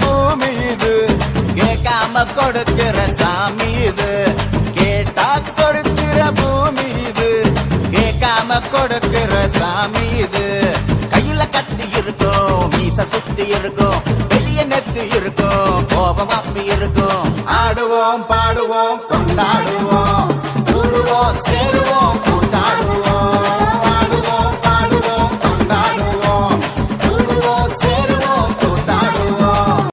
பூமி இது, கேட்காம கொடுக்கிற சாமி இது. கேட்டா கொடுக்கிற பூமி இது, கேட்காம கொடுக்கிற சாமி இது. கையில கத்தி இருக்கும், மீச சுத்தி இருக்கும், பெரிய நெத்தி இருக்கும், கோபம் அப்படி இருக்கும். ஆடுவோம் பாடுவோம் கொண்டாடுவோம், கூடுவோம் சேருவோம்.